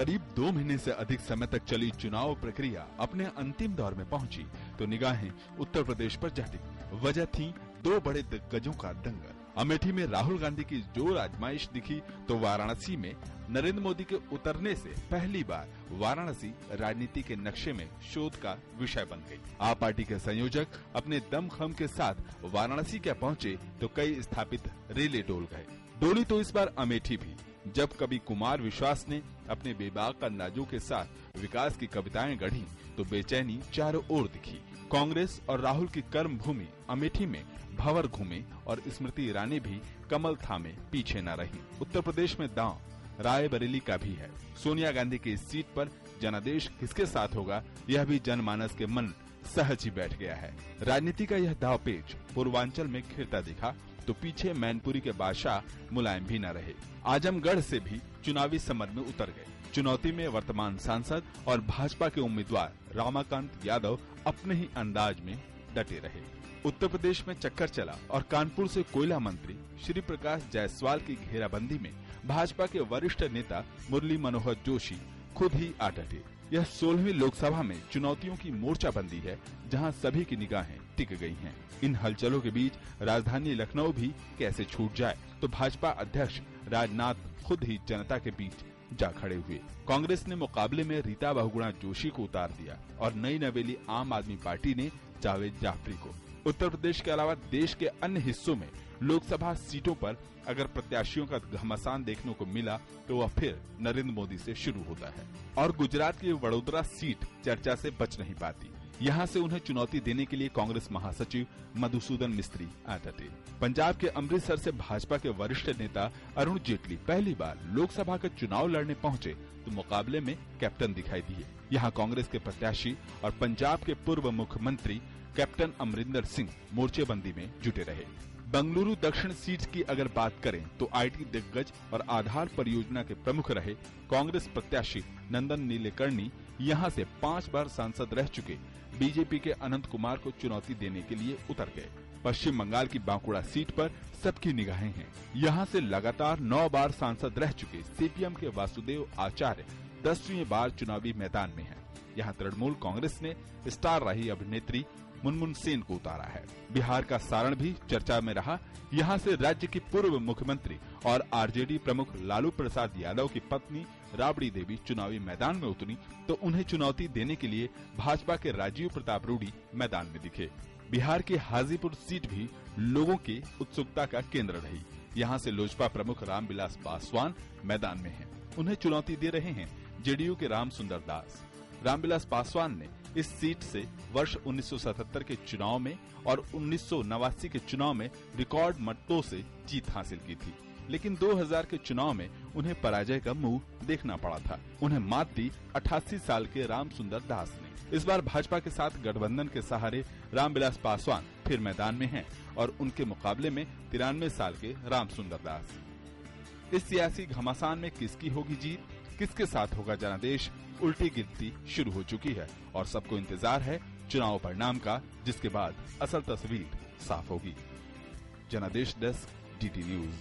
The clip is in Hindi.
करीब 2 महीने से अधिक समय तक चली चुनाव प्रक्रिया अपने अंतिम दौर में पहुंची तो निगाहें उत्तर प्रदेश पर जा टिकी। वजह थी 2 बड़े दिग्गजों का दंगल। अमेठी में राहुल गांधी की जोर आजमाइश दिखी तो वाराणसी में नरेंद्र मोदी के उतरने से पहली बार वाराणसी राजनीति के नक्शे में शोध का विषय बन गई। आप पार्टी के संयोजक अपने दमखम के साथ वाराणसी क्या पहुंचे तो कई स्थापित रेले डोल गए। डोली तो इस बार अमेठी भी, जब कभी कुमार विश्वास ने अपने बेबाक अंदाजों के साथ विकास की कविताएं गढ़ी तो बेचैनी चारों ओर दिखी। कांग्रेस और राहुल की कर्म भूमि अमेठी में भंवर घूमे और स्मृति ईरानी भी कमल थामे पीछे न रही। उत्तर प्रदेश में दांव रायबरेली का भी है। सोनिया गांधी की इस सीट पर जनादेश किसके साथ होगा यह भी जनमानस के मन सहज ही बैठ गया है। राजनीति का यह दावपेच पूर्वांचल में खिलता दिखा तो पीछे मैनपुरी के बादशाह मुलायम भी न रहे। आजमगढ़ से भी चुनावी समर में उतर गए। चुनौती में वर्तमान सांसद और भाजपा के उम्मीदवार रमाकांत यादव अपने ही अंदाज में डटे रहे। उत्तर प्रदेश में चक्कर चला और कानपुर से कोयला मंत्री श्री प्रकाश जायसवाल की घेराबंदी में भाजपा के वरिष्ठ नेता मुरली मनोहर जोशी खुद ही आ डटे। यह 16वीं लोकसभा में चुनौतियों की मोर्चाबंदी है जहां सभी की निगाहें टिक गई हैं। इन हलचलों के बीच राजधानी लखनऊ भी कैसे छूट जाए तो भाजपा अध्यक्ष राजनाथ खुद ही जनता के बीच जा खड़े हुए। कांग्रेस ने मुकाबले में रीता बहुगुणा जोशी को उतार दिया और नई नवेली आम आदमी पार्टी ने जावेद जाफरी को। उत्तर प्रदेश के अलावा देश के अन्य हिस्सों में लोकसभा सीटों पर अगर प्रत्याशियों का घमासान देखने को मिला तो वह फिर नरेंद्र मोदी से शुरू होता है। और गुजरात की वडोदरा सीट चर्चा से बच नहीं पाती। यहाँ से उन्हें चुनौती देने के लिए कांग्रेस महासचिव मधुसूदन मिस्त्री आ डटे। पंजाब के अमृतसर से भाजपा के वरिष्ठ नेता अरुण जेटली पहली बार लोकसभा का चुनाव लड़ने पहुंचे तो मुकाबले में कैप्टन दिखाई दिए। यहाँ कांग्रेस के प्रत्याशी और पंजाब के पूर्व मुख्यमंत्री कैप्टन अमरिंदर सिंह मोर्चेबंदी में जुटे रहे। बंगलुरु दक्षिण सीट की अगर बात करें तो आईटी दिग्गज और आधार परियोजना के प्रमुख रहे कांग्रेस प्रत्याशी नंदन नीलेकर्णी यहां से 5 बार सांसद रह चुके बीजेपी के अनंत कुमार को चुनौती देने के लिए उतर गए। पश्चिम बंगाल की बांकुड़ा सीट पर सबकी निगाहें हैं। यहां से लगातार 9 बार सांसद रह चुके सीपीएम के वासुदेव आचार्य 10वीं बार चुनावी मैदान में हैं। यहाँ तृणमूल कांग्रेस ने स्टार रही अभिनेत्री मुनमुन सेन को उतारा है। बिहार का सारण भी चर्चा में रहा। यहाँ से राज्य की पूर्व मुख्यमंत्री और आरजेडी प्रमुख लालू प्रसाद यादव की पत्नी राबड़ी देवी चुनावी मैदान में उतरी तो उन्हें चुनौती देने के लिए भाजपा के राजीव प्रताप रूडी मैदान में दिखे। बिहार की हाजीपुर सीट भी लोगों की उत्सुकता का केंद्र रही। यहाँ से लोजपा प्रमुख रामविलास पासवान मैदान में हैं। उन्हें चुनौती दे रहे हैं जेडीयू के रामसुंदर दास। रामविलास पासवान ने इस सीट से वर्ष 1977 के चुनाव में और 1989 के चुनाव में रिकॉर्ड मतों से जीत हासिल की थी, लेकिन 2000 के चुनाव में उन्हें पराजय का मुंह देखना पड़ा था। उन्हें मात दी 88 साल के रामसुंदर दास ने। इस बार भाजपा के साथ गठबंधन के सहारे रामविलास पासवान फिर मैदान में हैं और उनके मुकाबले में 93 साल के रामसुंदर दास। इस सियासी घमासान में किसकी होगी जीत, किसके साथ होगा जनादेश, उल्टी गिनती शुरू हो चुकी है और सबको इंतजार है चुनाव परिणाम का, जिसके बाद असल तस्वीर साफ होगी। जनादेश डेस्क, डीटी न्यूज।